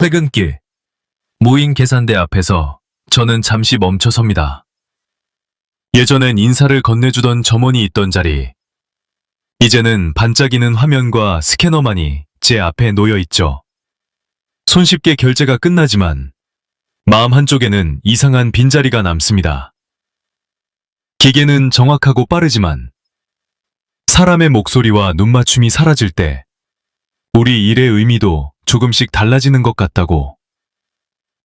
퇴근길, 무인 계산대 앞에서 저는 잠시 멈춰섭니다. 예전엔 인사를 건네주던 점원이 있던 자리, 이제는 반짝이는 화면과 스캐너만이 제 앞에 놓여 있죠. 손쉽게 결제가 끝나지만 마음 한쪽에는 이상한 빈자리가 남습니다. 기계는 정확하고 빠르지만 사람의 목소리와 눈맞춤이 사라질 때 우리 일의 의미도 조금씩 달라지는 것 같다고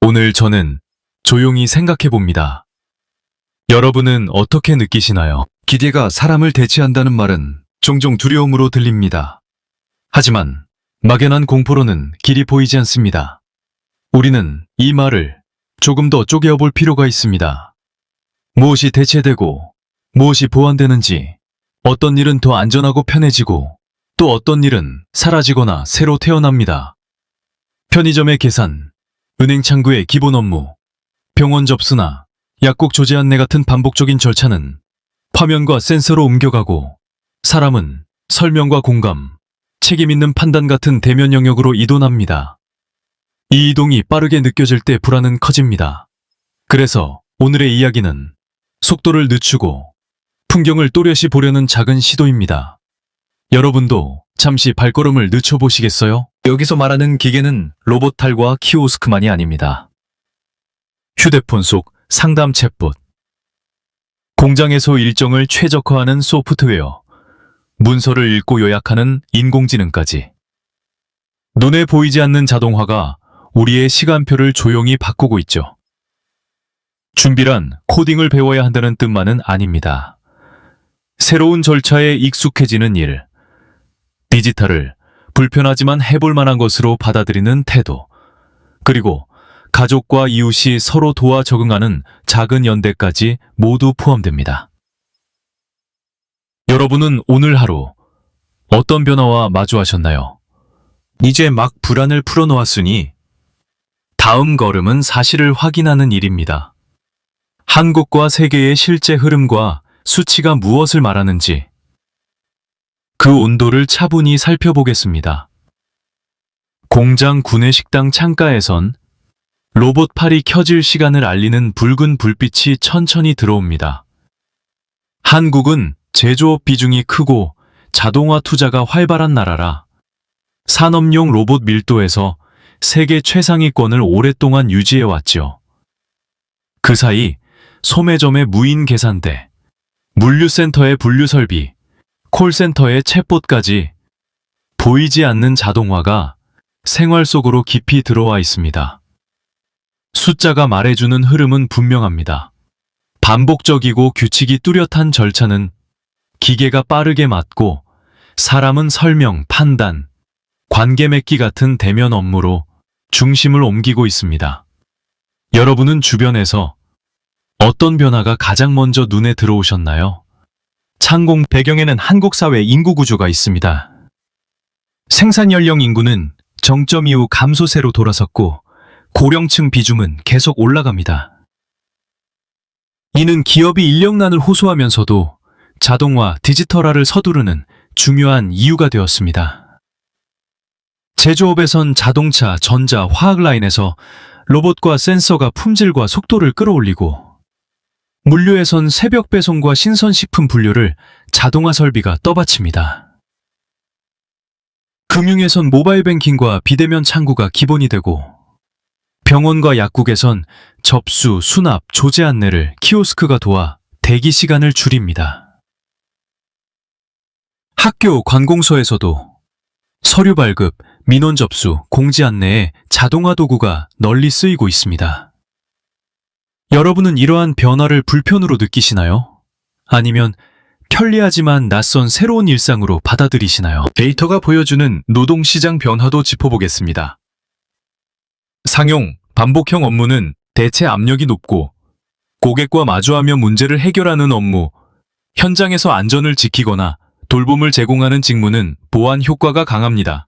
오늘 저는 조용히 생각해 봅니다. 여러분은 어떻게 느끼시나요? 기계가 사람을 대체한다는 말은 종종 두려움으로 들립니다. 하지만 막연한 공포로는 길이 보이지 않습니다. 우리는 이 말을 조금 더 쪼개어 볼 필요가 있습니다. 무엇이 대체되고 무엇이 보완되는지, 어떤 일은 더 안전하고 편해지고 또 어떤 일은 사라지거나 새로 태어납니다. 편의점의 계산, 은행 창구의 기본 업무, 병원 접수나 약국 조제 안내 같은 반복적인 절차는 화면과 센서로 옮겨가고 사람은 설명과 공감, 책임 있는 판단 같은 대면 영역으로 이동합니다. 이 이동이 빠르게 느껴질 때 불안은 커집니다. 그래서 오늘의 이야기는 속도를 늦추고 풍경을 또렷이 보려는 작은 시도입니다. 여러분도 잠시 발걸음을 늦춰보시겠어요? 여기서 말하는 기계는 로봇 탈과 키오스크만이 아닙니다. 휴대폰 속 상담 챗봇, 공장에서 일정을 최적화하는 소프트웨어, 문서를 읽고 요약하는 인공지능까지. 눈에 보이지 않는 자동화가 우리의 시간표를 조용히 바꾸고 있죠. 준비란 코딩을 배워야 한다는 뜻만은 아닙니다. 새로운 절차에 익숙해지는 일, 디지털을 불편하지만 해볼 만한 것으로 받아들이는 태도, 그리고 가족과 이웃이 서로 도와 적응하는 작은 연대까지 모두 포함됩니다. 여러분은 오늘 하루 어떤 변화와 마주하셨나요? 이제 막 불안을 풀어놓았으니 다음 걸음은 사실을 확인하는 일입니다. 한국과 세계의 실제 흐름과 수치가 무엇을 말하는지 그 온도를 차분히 살펴보겠습니다. 공장 구내식당 창가에선 로봇 팔이 켜질 시간을 알리는 붉은 불빛이 천천히 들어옵니다. 한국은 제조업 비중이 크고 자동화 투자가 활발한 나라라 산업용 로봇 밀도에서 세계 최상위권을 오랫동안 유지해왔죠. 그 사이 소매점의 무인 계산대, 물류센터의 분류 설비, 콜센터의 챗봇까지 보이지 않는 자동화가 생활 속으로 깊이 들어와 있습니다. 숫자가 말해주는 흐름은 분명합니다. 반복적이고 규칙이 뚜렷한 절차는 기계가 빠르게 맡고 사람은 설명, 판단, 관계 맺기 같은 대면 업무로 중심을 옮기고 있습니다. 여러분은 주변에서 어떤 변화가 가장 먼저 눈에 들어오셨나요? 창공 배경에는 한국 사회 인구 구조가 있습니다. 생산 연령 인구는 정점 이후 감소세로 돌아섰고 고령층 비중은 계속 올라갑니다. 이는 기업이 인력난을 호소하면서도 자동화, 디지털화를 서두르는 중요한 이유가 되었습니다. 제조업에선 자동차, 전자, 화학 라인에서 로봇과 센서가 품질과 속도를 끌어올리고 물류에선 새벽 배송과 신선식품 분류를 자동화 설비가 떠받칩니다. 금융에선 모바일 뱅킹과 비대면 창구가 기본이 되고 병원과 약국에선 접수, 수납, 조제 안내를 키오스크가 도와 대기 시간을 줄입니다. 학교, 관공서에서도 서류 발급, 민원 접수, 공지 안내에 자동화 도구가 널리 쓰이고 있습니다. 여러분은 이러한 변화를 불편으로 느끼시나요? 아니면 편리하지만 낯선 새로운 일상으로 받아들이시나요? 데이터가 보여주는 노동시장 변화도 짚어보겠습니다. 상용, 반복형 업무는 대체 압력이 높고 고객과 마주하며 문제를 해결하는 업무, 현장에서 안전을 지키거나 돌봄을 제공하는 직무는 보안 효과가 강합니다.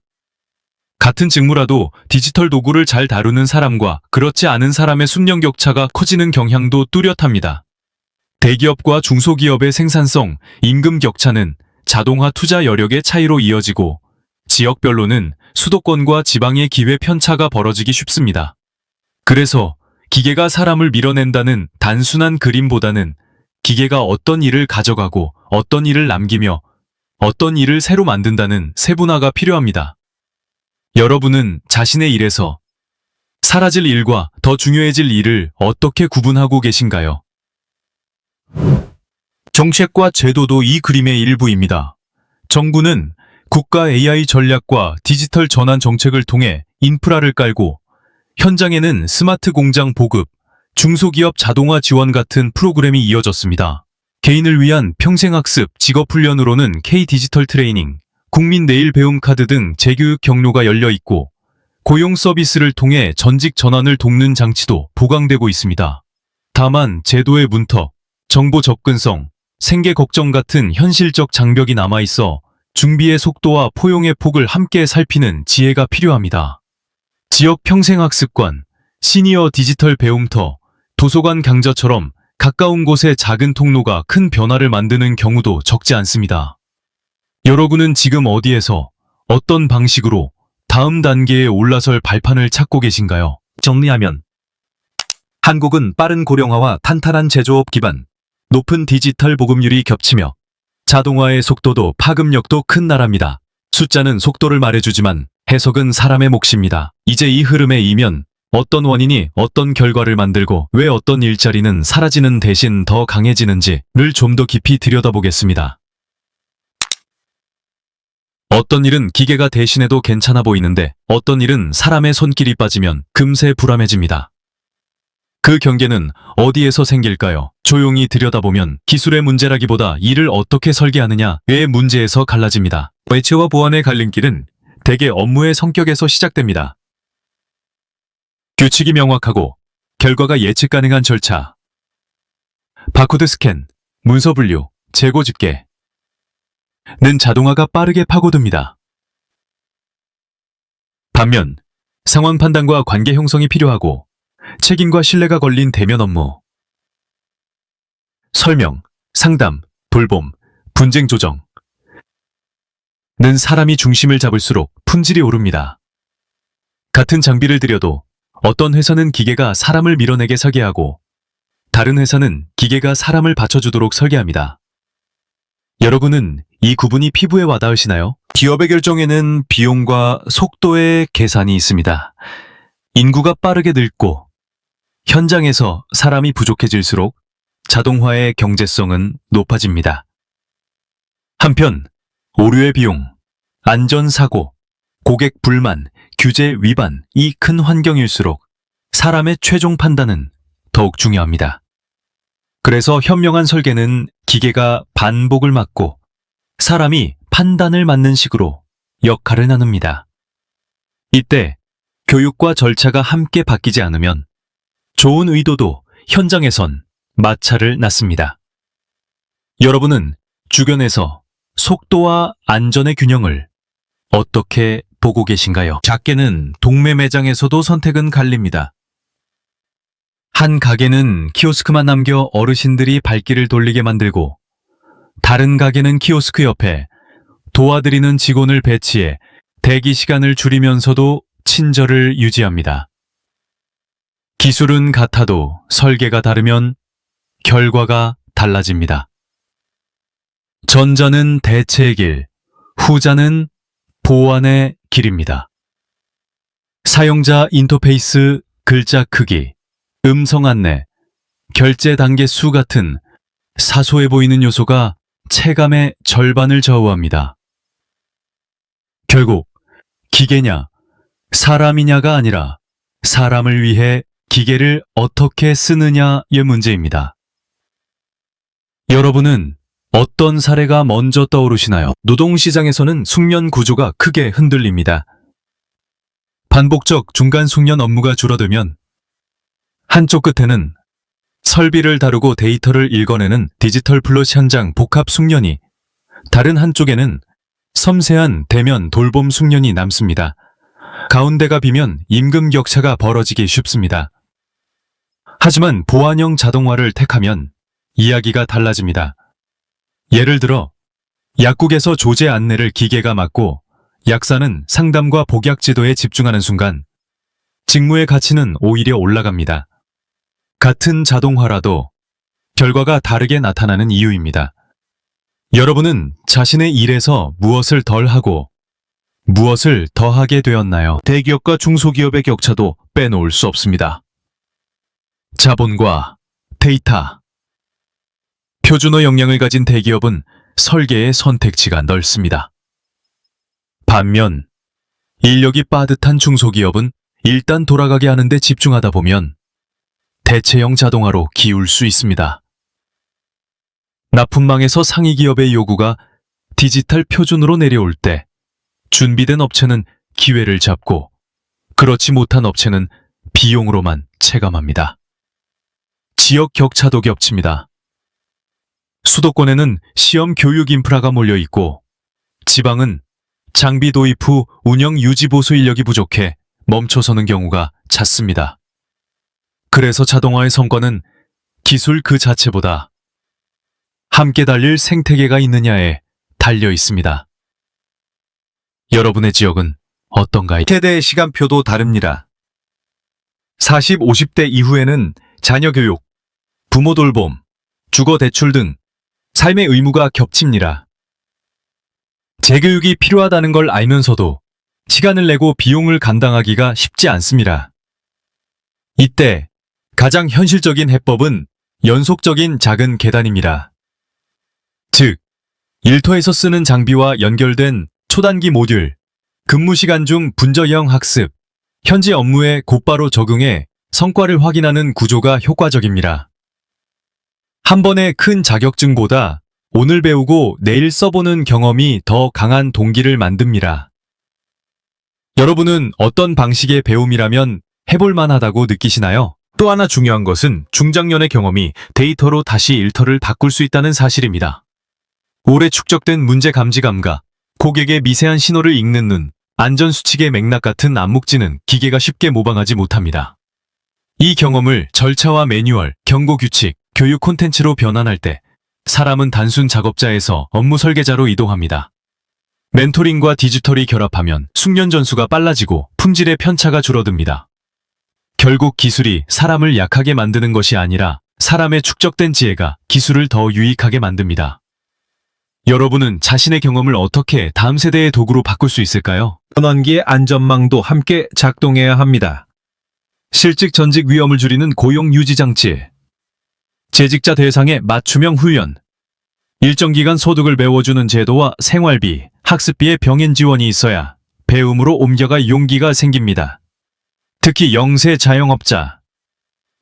같은 직무라도 디지털 도구를 잘 다루는 사람과 그렇지 않은 사람의 숙련 격차가 커지는 경향도 뚜렷합니다. 대기업과 중소기업의 생산성, 임금 격차는 자동화 투자 여력의 차이로 이어지고 지역별로는 수도권과 지방의 기회 편차가 벌어지기 쉽습니다. 그래서 기계가 사람을 밀어낸다는 단순한 그림보다는 기계가 어떤 일을 가져가고 어떤 일을 남기며 어떤 일을 새로 만든다는 세분화가 필요합니다. 여러분은 자신의 일에서 사라질 일과 더 중요해질 일을 어떻게 구분하고 계신가요? 정책과 제도도 이 그림의 일부입니다. 정부는 국가 AI 전략과 디지털 전환 정책을 통해 인프라를 깔고 현장에는 스마트 공장 보급, 중소기업 자동화 지원 같은 프로그램이 이어졌습니다. 개인을 위한 평생학습, 직업훈련으로는 K-디지털 트레이닝, 국민 내일 배움 카드 등 재교육 경로가 열려 있고 고용 서비스를 통해 전직 전환을 돕는 장치도 보강되고 있습니다. 다만 제도의 문턱, 정보 접근성, 생계 걱정 같은 현실적 장벽이 남아있어 준비의 속도와 포용의 폭을 함께 살피는 지혜가 필요합니다. 지역 평생학습관, 시니어 디지털 배움터, 도서관 강좌처럼 가까운 곳의 작은 통로가 큰 변화를 만드는 경우도 적지 않습니다. 여러분은 지금 어디에서 어떤 방식으로 다음 단계에 올라설 발판을 찾고 계신가요? 정리하면 한국은 빠른 고령화와 탄탄한 제조업 기반, 높은 디지털 보급률이 겹치며 자동화의 속도도 파급력도 큰 나라입니다. 숫자는 속도를 말해주지만 해석은 사람의 몫입니다. 이제 이 흐름에 이면 어떤 원인이 어떤 결과를 만들고 왜 어떤 일자리는 사라지는 대신 더 강해지는지를 좀 더 깊이 들여다보겠습니다. 어떤 일은 기계가 대신해도 괜찮아 보이는데 어떤 일은 사람의 손길이 빠지면 금세 불안해집니다. 그 경계는 어디에서 생길까요? 조용히 들여다보면 기술의 문제라기보다 일을 어떻게 설계하느냐의 문제에서 갈라집니다. 외체와 보안의 갈림길은 대개 업무의 성격에서 시작됩니다. 규칙이 명확하고 결과가 예측 가능한 절차, 바코드 스캔, 문서 분류, 재고 집계는 자동화가 빠르게 파고듭니다. 반면 상황 판단과 관계 형성이 필요하고 책임과 신뢰가 걸린 대면 업무, 설명, 상담, 돌봄, 분쟁 조정는 사람이 중심을 잡을수록 품질이 오릅니다. 같은 장비를 들여도 어떤 회사는 기계가 사람을 밀어내게 설계하고 다른 회사는 기계가 사람을 받쳐주도록 설계합니다. 여러분은 이 구분이 피부에 와닿으시나요? 기업의 결정에는 비용과 속도의 계산이 있습니다. 인구가 빠르게 늙고 현장에서 사람이 부족해질수록 자동화의 경제성은 높아집니다. 한편 오류의 비용, 안전사고, 고객 불만, 규제 위반이 큰 환경일수록 사람의 최종 판단은 더욱 중요합니다. 그래서 현명한 설계는 기계가 반복을 막고 사람이 판단을 맡는 식으로 역할을 나눕니다. 이때 교육과 절차가 함께 바뀌지 않으면 좋은 의도도 현장에선 마찰을 낳습니다. 여러분은 주변에서 속도와 안전의 균형을 어떻게 보고 계신가요? 작게는 동매 매장에서도 선택은 갈립니다. 한 가게는 키오스크만 남겨 어르신들이 발길을 돌리게 만들고 다른 가게는 키오스크 옆에 도와드리는 직원을 배치해 대기 시간을 줄이면서도 친절을 유지합니다. 기술은 같아도 설계가 다르면 결과가 달라집니다. 전자는 대체의 길, 후자는 보완의 길입니다. 사용자 인터페이스, 글자 크기, 음성 안내, 결제 단계 수 같은 사소해 보이는 요소가 체감의 절반을 좌우합니다. 결국 기계냐, 사람이냐가 아니라 사람을 위해 기계를 어떻게 쓰느냐의 문제입니다. 여러분은 어떤 사례가 먼저 떠오르시나요? 노동시장에서는 숙련 구조가 크게 흔들립니다. 반복적 중간 숙련 업무가 줄어들면 한쪽 끝에는 설비를 다루고 데이터를 읽어내는 디지털 플롯 현장 복합 숙련이, 다른 한쪽에는 섬세한 대면 돌봄 숙련이 남습니다. 가운데가 비면 임금 격차가 벌어지기 쉽습니다. 하지만 보안형 자동화를 택하면 이야기가 달라집니다. 예를 들어 약국에서 조제 안내를 기계가 맡고 약사는 상담과 복약 지도에 집중하는 순간 직무의 가치는 오히려 올라갑니다. 같은 자동화라도 결과가 다르게 나타나는 이유입니다. 여러분은 자신의 일에서 무엇을 덜 하고 무엇을 더하게 되었나요? 대기업과 중소기업의 격차도 빼놓을 수 없습니다. 자본과 데이터. 표준어 역량을 가진 대기업은 설계의 선택지가 넓습니다. 반면 인력이 빠듯한 중소기업은 일단 돌아가게 하는 데 집중하다 보면 대체형 자동화로 기울 수 있습니다. 납품망에서 상위 기업의 요구가 디지털 표준으로 내려올 때 준비된 업체는 기회를 잡고 그렇지 못한 업체는 비용으로만 체감합니다. 지역 격차도 겹칩니다. 수도권에는 시험 교육 인프라가 몰려 있고 지방은 장비 도입 후 운영 유지 보수 인력이 부족해 멈춰서는 경우가 잦습니다. 그래서 자동화의 성과는 기술 그 자체보다 함께 달릴 생태계가 있느냐에 달려 있습니다. 여러분의 지역은 어떤가요? 세대의 시간표도 다릅니다. 40, 50대 이후에는 자녀 교육, 부모 돌봄, 주거 대출 등 삶의 의무가 겹칩니다. 재교육이 필요하다는 걸 알면서도 시간을 내고 비용을 감당하기가 쉽지 않습니다. 이때 가장 현실적인 해법은 연속적인 작은 계단입니다. 즉, 일터에서 쓰는 장비와 연결된 초단기 모듈, 근무 시간 중 분저형 학습, 현재 업무에 곧바로 적응해 성과를 확인하는 구조가 효과적입니다. 한 번의 큰 자격증보다 오늘 배우고 내일 써보는 경험이 더 강한 동기를 만듭니다. 여러분은 어떤 방식의 배움이라면 해볼만 하다고 느끼시나요? 또 하나 중요한 것은 중장년의 경험이 데이터로 다시 일터를 바꿀 수 있다는 사실입니다. 오래 축적된 문제 감지 감각, 고객의 미세한 신호를 읽는 눈, 안전수칙의 맥락 같은 암묵지는 기계가 쉽게 모방하지 못합니다. 이 경험을 절차와 매뉴얼, 경고 규칙, 교육 콘텐츠로 변환할 때 사람은 단순 작업자에서 업무 설계자로 이동합니다. 멘토링과 디지털이 결합하면 숙련 전수가 빨라지고 품질의 편차가 줄어듭니다. 결국 기술이 사람을 약하게 만드는 것이 아니라 사람의 축적된 지혜가 기술을 더 유익하게 만듭니다. 여러분은 자신의 경험을 어떻게 다음 세대의 도구로 바꿀 수 있을까요? 전환기의 안전망도 함께 작동해야 합니다. 실직 전직 위험을 줄이는 고용 유지 장치, 재직자 대상의 맞춤형 훈련, 일정 기간 소득을 메워주는 제도와 생활비, 학습비의 병행 지원이 있어야 배움으로 옮겨갈 용기가 생깁니다. 특히 영세 자영업자,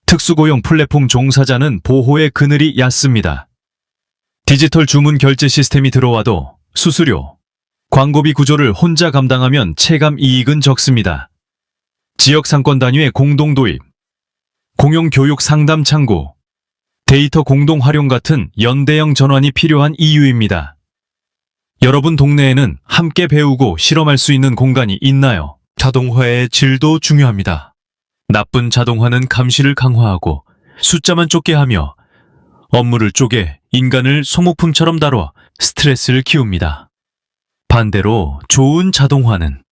특수고용 플랫폼 종사자는 보호의 그늘이 얕습니다. 디지털 주문 결제 시스템이 들어와도 수수료, 광고비 구조를 혼자 감당하면 체감 이익은 적습니다. 지역 상권 단위의 공동 도입, 공용 교육 상담 창구, 데이터 공동 활용 같은 연대형 전환이 필요한 이유입니다. 여러분 동네에는 함께 배우고 실험할 수 있는 공간이 있나요? 자동화의 질도 중요합니다. 나쁜 자동화는 감시를 강화하고 숫자만 쫓게 하며 업무를 쪼개 인간을 소모품처럼 다뤄 스트레스를 키웁니다. 반대로 좋은 자동화는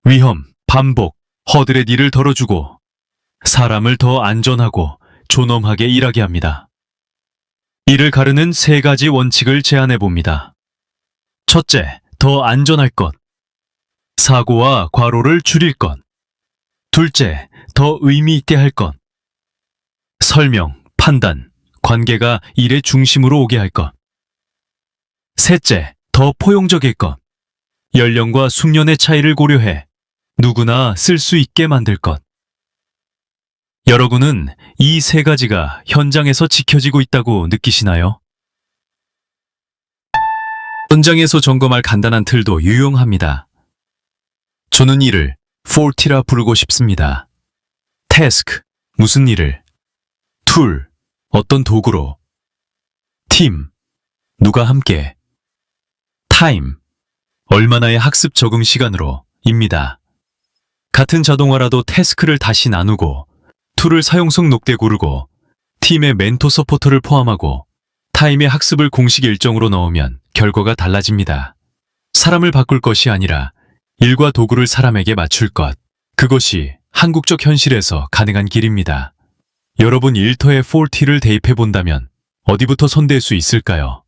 위험, 반복, 허들의 일을 덜어주고 사람을 더 안전하고 존엄하게 일하게 합니다. 이를 가르는 세 가지 원칙을 제안해 봅니다. 첫째, 더 안전할 것. 사고와 과로를 줄일 것. 둘째, 더 의미 있게 할 것. 설명, 판단, 관계가 일의 중심으로 오게 할 것. 셋째, 더 포용적일 것. 연령과 숙련의 차이를 고려해 누구나 쓸 수 있게 만들 것. 여러분은 이 세 가지가 현장에서 지켜지고 있다고 느끼시나요? 현장에서 점검할 간단한 틀도 유용합니다. 저는 이를 4T라 부르고 싶습니다. 태스크, 무슨 일을. 툴, 어떤 도구로. 팀, 누가 함께. 타임, 얼마나의 학습 적응 시간으로 입니다. 같은 자동화라도 태스크를 다시 나누고 툴을 사용성 높게 고르고 팀의 멘토 서포터를 포함하고 타임의 학습을 공식 일정으로 넣으면 결과가 달라집니다. 사람을 바꿀 것이 아니라 일과 도구를 사람에게 맞출 것. 그것이 한국적 현실에서 가능한 길입니다. 여러분 일터에 4T를 대입해 본다면 어디부터 손댈 수 있을까요?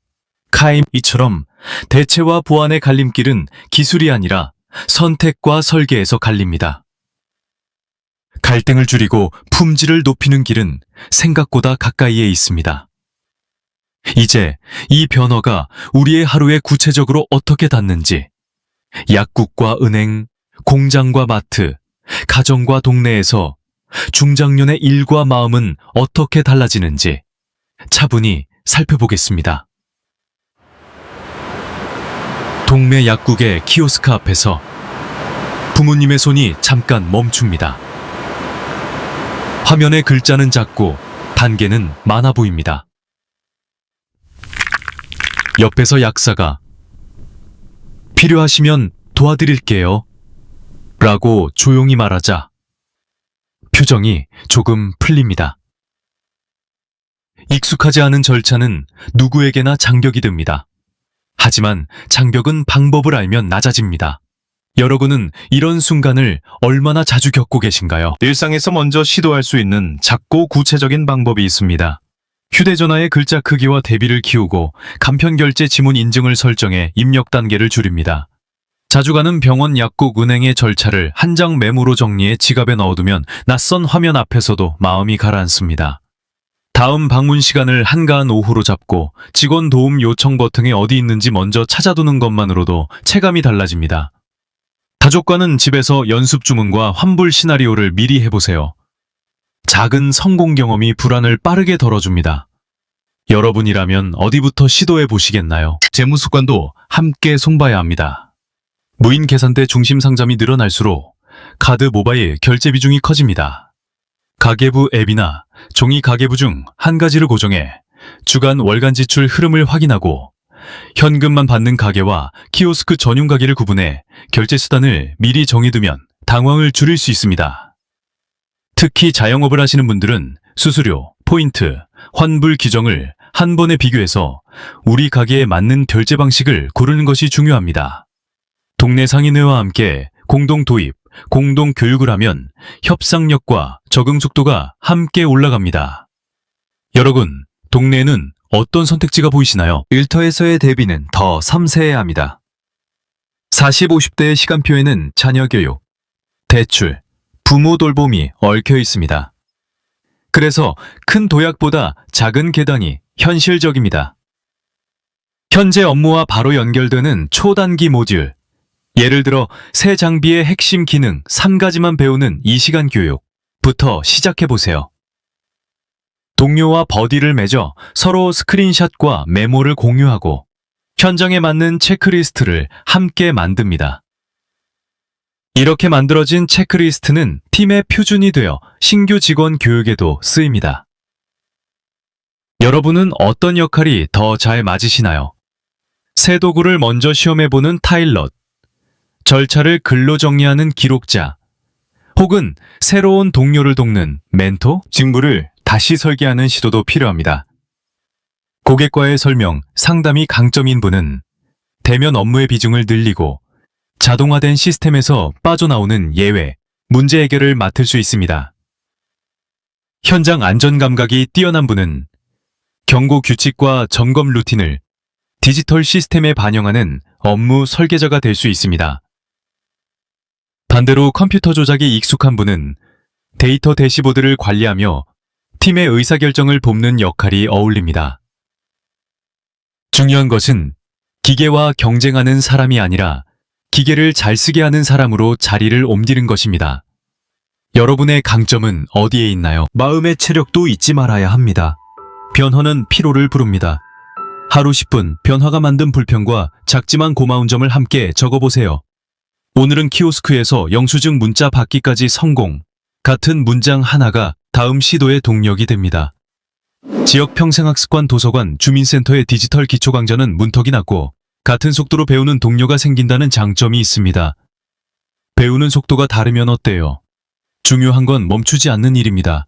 이처럼 대체와 보완의 갈림길은 기술이 아니라 선택과 설계에서 갈립니다. 갈등을 줄이고 품질을 높이는 길은 생각보다 가까이에 있습니다. 이제 이 변화가 우리의 하루에 구체적으로 어떻게 닿는지, 약국과 은행, 공장과 마트, 가정과 동네에서 중장년의 일과 마음은 어떻게 달라지는지 차분히 살펴보겠습니다. 동네 약국의 키오스크 앞에서 부모님의 손이 잠깐 멈춥니다. 화면의 글자는 작고 단계는 많아 보입니다. 옆에서 약사가 필요하시면 도와드릴게요 라고 조용히 말하자 표정이 조금 풀립니다. 익숙하지 않은 절차는 누구에게나 장벽이 됩니다. 하지만 장벽은 방법을 알면 낮아집니다. 여러분은 이런 순간을 얼마나 자주 겪고 계신가요? 일상에서 먼저 시도할 수 있는 작고 구체적인 방법이 있습니다. 휴대전화의 글자 크기와 대비를 키우고 간편결제 지문 인증을 설정해 입력 단계를 줄입니다. 자주 가는 병원, 약국, 은행의 절차를 한 장 메모로 정리해 지갑에 넣어두면 낯선 화면 앞에서도 마음이 가라앉습니다. 다음 방문 시간을 한가한 오후로 잡고 직원 도움 요청 버튼이 어디 있는지 먼저 찾아두는 것만으로도 체감이 달라집니다. 가족과는 집에서 연습 주문과 환불 시나리오를 미리 해보세요. 작은 성공 경험이 불안을 빠르게 덜어줍니다. 여러분이라면 어디부터 시도해 보시겠나요? 재무 습관도 함께 손봐야 합니다. 무인 계산대 중심 상점이 늘어날수록 카드 모바일 결제 비중이 커집니다. 가계부 앱이나 종이 가계부 중 한 가지를 고정해 주간 월간 지출 흐름을 확인하고 현금만 받는 가게와 키오스크 전용 가게를 구분해 결제 수단을 미리 정해두면 당황을 줄일 수 있습니다. 특히 자영업을 하시는 분들은 수수료, 포인트, 환불 규정을 한 번에 비교해서 우리 가게에 맞는 결제 방식을 고르는 것이 중요합니다. 동네 상인회와 함께 공동 도입, 공동 교육을 하면 협상력과 적응 속도가 함께 올라갑니다. 여러분, 동네에는 어떤 선택지가 보이시나요? 일터에서의 대비는 더 섬세해야 합니다. 40, 50대의 시간표에는 자녀 교육, 대출, 부모 돌봄이 얽혀 있습니다. 그래서 큰 도약보다 작은 계단이 현실적입니다. 현재 업무와 바로 연결되는 초단기 모듈, 예를 들어 새 장비의 핵심 기능 3가지만 배우는 2시간 교육부터 시작해보세요. 동료와 버디를 맺어 서로 스크린샷과 메모를 공유하고 현장에 맞는 체크리스트를 함께 만듭니다. 이렇게 만들어진 체크리스트는 팀의 표준이 되어 신규 직원 교육에도 쓰입니다. 여러분은 어떤 역할이 더 잘 맞으시나요? 새 도구를 먼저 시험해보는 타일럿, 절차를 글로 정리하는 기록자, 혹은 새로운 동료를 돕는 멘토? 직무를 다시 설계하는 시도도 필요합니다. 고객과의 설명, 상담이 강점인 분은 대면 업무의 비중을 늘리고 자동화된 시스템에서 빠져나오는 예외, 문제 해결을 맡을 수 있습니다. 현장 안전 감각이 뛰어난 분은 경고 규칙과 점검 루틴을 디지털 시스템에 반영하는 업무 설계자가 될 수 있습니다. 반대로 컴퓨터 조작이 익숙한 분은 데이터 대시보드를 관리하며 팀의 의사결정을 돕는 역할이 어울립니다. 중요한 것은 기계와 경쟁하는 사람이 아니라 기계를 잘 쓰게 하는 사람으로 자리를 옮기는 것입니다. 여러분의 강점은 어디에 있나요? 마음의 체력도 잊지 말아야 합니다. 변화는 피로를 부릅니다. 하루 10분 변화가 만든 불평과 작지만 고마운 점을 함께 적어보세요. 오늘은 키오스크에서 영수증 문자 받기까지 성공. 같은 문장 하나가 다음 시도의 동력이 됩니다. 지역 평생학습관 도서관 주민센터의 디지털 기초강좌는 문턱이 낮고 같은 속도로 배우는 동료가 생긴다는 장점이 있습니다. 배우는 속도가 다르면 어때요? 중요한 건 멈추지 않는 일입니다.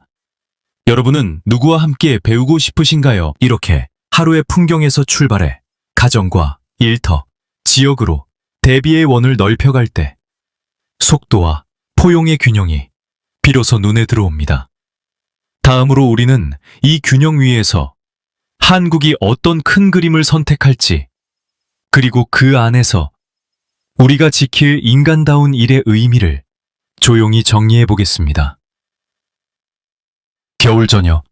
여러분은 누구와 함께 배우고 싶으신가요? 이렇게 하루의 풍경에서 출발해 가정과 일터, 지역으로 대비의 원을 넓혀갈 때 속도와 포용의 균형이 비로소 눈에 들어옵니다. 다음으로 우리는 이 균형 위에서 한국이 어떤 큰 그림을 선택할지, 그리고 그 안에서 우리가 지킬 인간다운 일의 의미를 조용히 정리해 보겠습니다. 겨울 저녁,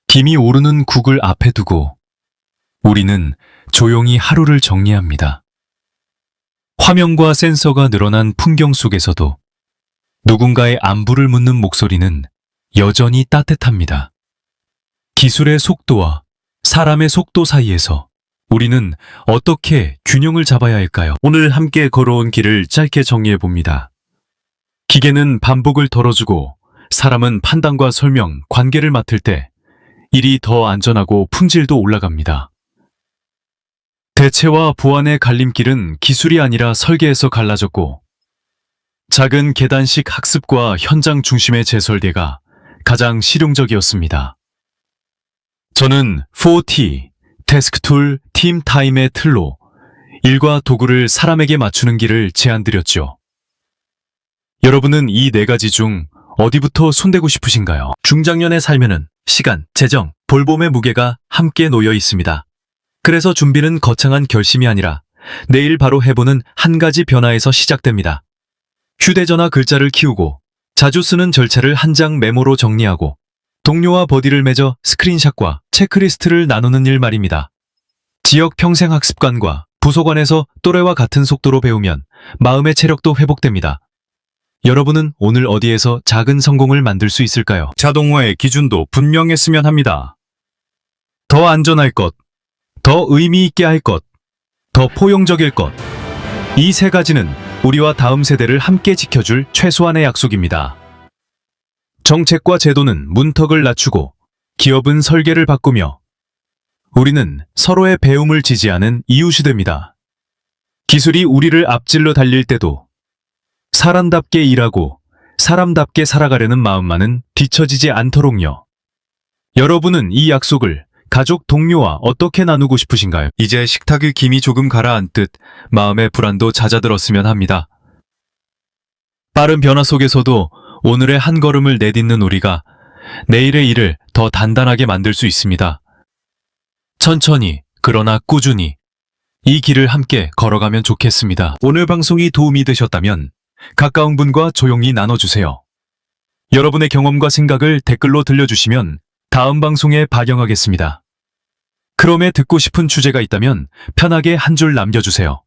김이 오르는 국을 앞에 두고 우리는 조용히 하루를 정리합니다. 화면과 센서가 늘어난 풍경 속에서도 누군가의 안부를 묻는 목소리는 여전히 따뜻합니다. 기술의 속도와 사람의 속도 사이에서 우리는 어떻게 균형을 잡아야 할까요? 오늘 함께 걸어온 길을 짧게 정리해 봅니다. 기계는 반복을 덜어주고 사람은 판단과 설명, 관계를 맡을 때 일이 더 안전하고 품질도 올라갑니다. 대체와 보완의 갈림길은 기술이 아니라 설계에서 갈라졌고, 작은 계단식 학습과 현장 중심의 재설계가 가장 실용적이었습니다. 저는 4T, 태스크 툴, 팀 타임의 틀로 일과 도구를 사람에게 맞추는 길을 제안드렸죠. 여러분은 이 네 가지 중 어디부터 손대고 싶으신가요? 중장년의 삶에는 시간, 재정, 볼봄의 무게가 함께 놓여 있습니다. 그래서 준비는 거창한 결심이 아니라 내일 바로 해보는 한 가지 변화에서 시작됩니다. 휴대전화 글자를 키우고 자주 쓰는 절차를 한 장 메모로 정리하고 동료와 버디를 맺어 스크린샷과 체크리스트를 나누는 일 말입니다. 지역 평생학습관과 부소관에서 또래와 같은 속도로 배우면 마음의 체력도 회복됩니다. 여러분은 오늘 어디에서 작은 성공을 만들 수 있을까요? 자동화의 기준도 분명했으면 합니다. 더 안전할 것, 더 의미 있게 할 것, 더 포용적일 것. 이 세 가지는 우리와 다음 세대를 함께 지켜줄 최소한의 약속입니다. 정책과 제도는 문턱을 낮추고 기업은 설계를 바꾸며 우리는 서로의 배움을 지지하는 이웃이 됩니다. 기술이 우리를 앞질러 달릴 때도 사람답게 일하고 사람답게 살아가려는 마음만은 뒤처지지 않도록요. 여러분은 이 약속을 가족 동료와 어떻게 나누고 싶으신가요? 이제 식탁의 김이 조금 가라앉듯 마음의 불안도 잦아들었으면 합니다. 빠른 변화 속에서도 오늘의 한 걸음을 내딛는 우리가 내일의 일을 더 단단하게 만들 수 있습니다. 천천히, 그러나 꾸준히 이 길을 함께 걸어가면 좋겠습니다. 오늘 방송이 도움이 되셨다면 가까운 분과 조용히 나눠주세요. 여러분의 경험과 생각을 댓글로 들려주시면 다음 방송에 반영하겠습니다. 크롬에 듣고 싶은 주제가 있다면 편하게 한 줄 남겨주세요.